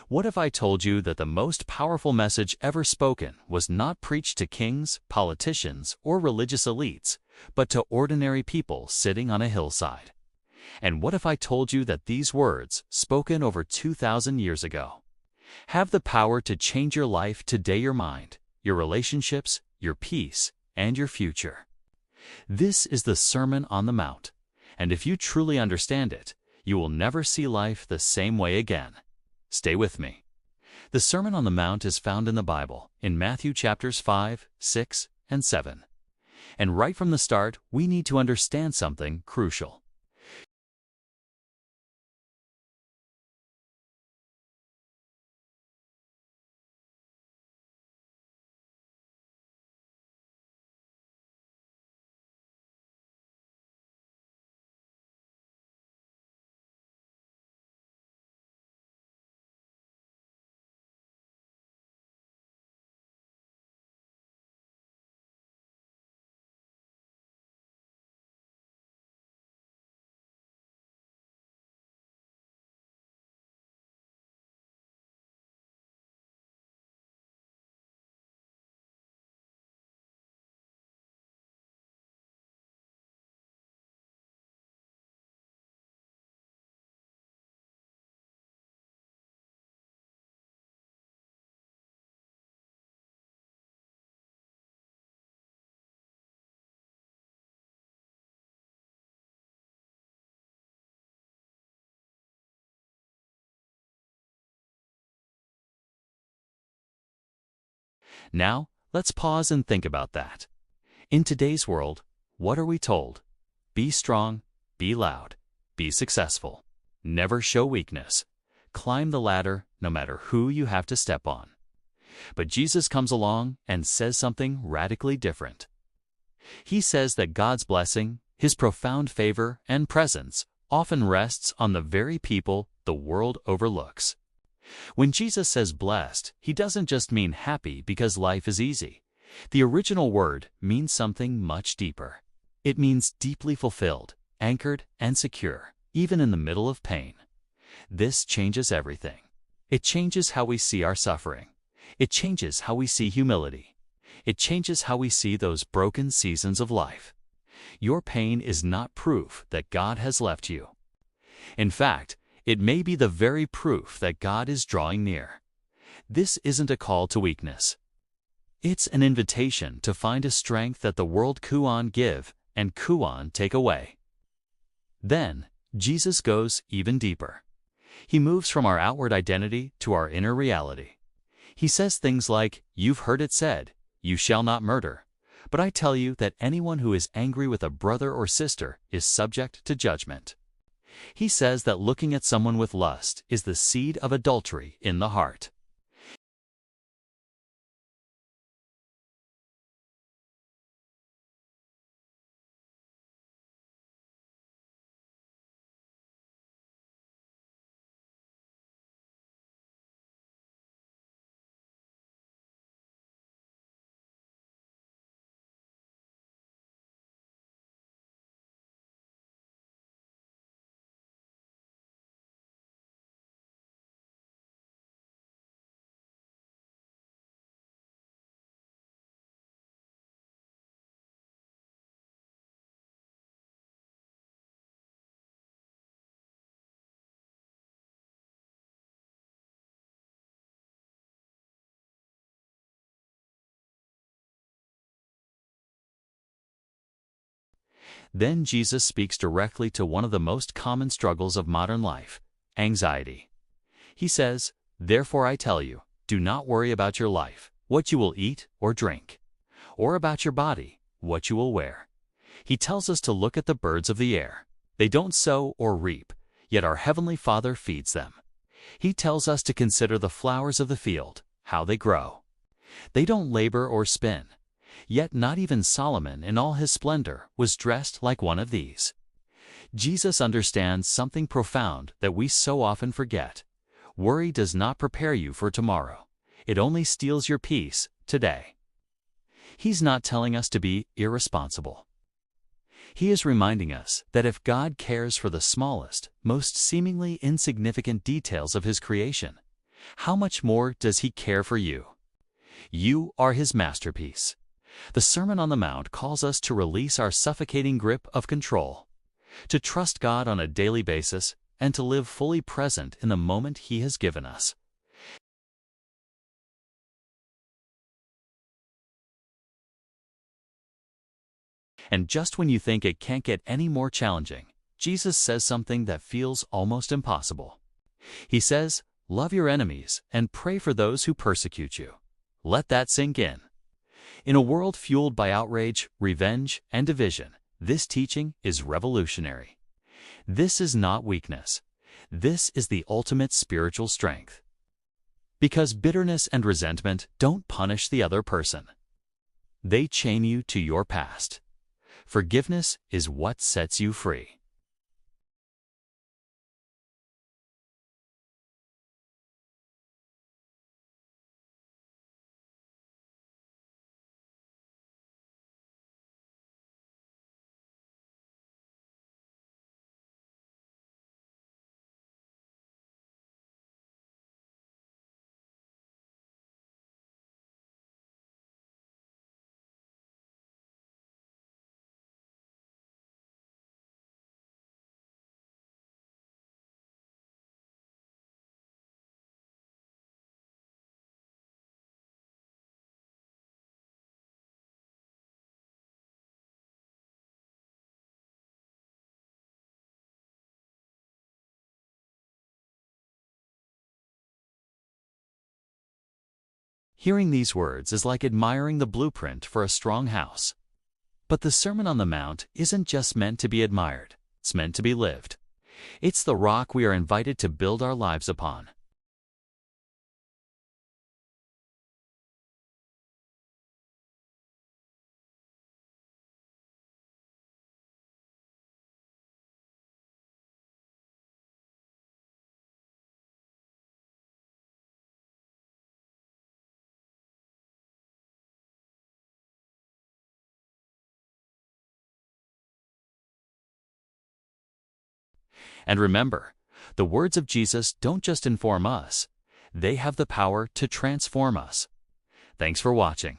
What if I told you that the most powerful message ever spoken was not preached to kings, politicians, or religious elites, but to ordinary people sitting on a hillside? And what if I told you that these words, spoken over 2,000 years ago, have the power to change your life today, your mind, your relationships, your peace, and your future? This is the Sermon on the Mount, and if you truly understand it, you will never see life the same way again. Stay with me. The Sermon on the Mount is found in the Bible, in Matthew chapters 5, 6, and 7. And right from the start, we need to understand something crucial. Now, let's pause and think about that. In today's world, what are we told? Be strong, be loud, be successful. Never show weakness. Climb the ladder no matter who you have to step on. But Jesus comes along and says something radically different. He says that God's blessing, His profound favor and presence often rests on the very people the world overlooks. When Jesus says blessed, He doesn't just mean happy because life is easy. The original word means something much deeper. It means deeply fulfilled, anchored, and secure, even in the middle of pain. This changes everything. It changes how we see our suffering. It changes how we see humility. It changes how we see those broken seasons of life. Your pain is not proof that God has left you. In fact, it may be the very proof that God is drawing near. This isn't a call to weakness. It's an invitation to find a strength that the world kuon give and kuon take away. Then, Jesus goes even deeper. He moves from our outward identity to our inner reality. He says things like, "You've heard it said, 'You shall not murder.' But I tell you that anyone who is angry with a brother or sister is subject to judgment." He says that looking at someone with lust is the seed of adultery in the heart. Then Jesus speaks directly to one of the most common struggles of modern life, anxiety. He says, "Therefore I tell you, do not worry about your life, what you will eat or drink, or about your body, what you will wear." He tells us to look at the birds of the air. They don't sow or reap, yet our Heavenly Father feeds them. He tells us to consider the flowers of the field, how they grow. They don't labor or spin. Yet not even Solomon in all his splendor was dressed like one of these. Jesus understands something profound that we so often forget. Worry does not prepare you for tomorrow. It only steals your peace today. He's not telling us to be irresponsible. He is reminding us that if God cares for the smallest, most seemingly insignificant details of His creation, how much more does He care for you? You are His masterpiece. The Sermon on the Mount calls us to release our suffocating grip of control, to trust God on a daily basis, and to live fully present in the moment He has given us. And just when you think it can't get any more challenging, Jesus says something that feels almost impossible. He says, "Love your enemies and pray for those who persecute you." Let that sink in. In a world fueled by outrage, revenge, and division, this teaching is revolutionary. This is not weakness. This is the ultimate spiritual strength. Because bitterness and resentment don't punish the other person. They chain you to your past. Forgiveness is what sets you free. Hearing these words is like admiring the blueprint for a strong house. But the Sermon on the Mount isn't just meant to be admired, it's meant to be lived. It's the rock we are invited to build our lives upon. And remember, the words of Jesus don't just inform us, they have the power to transform us. Thanks for watching.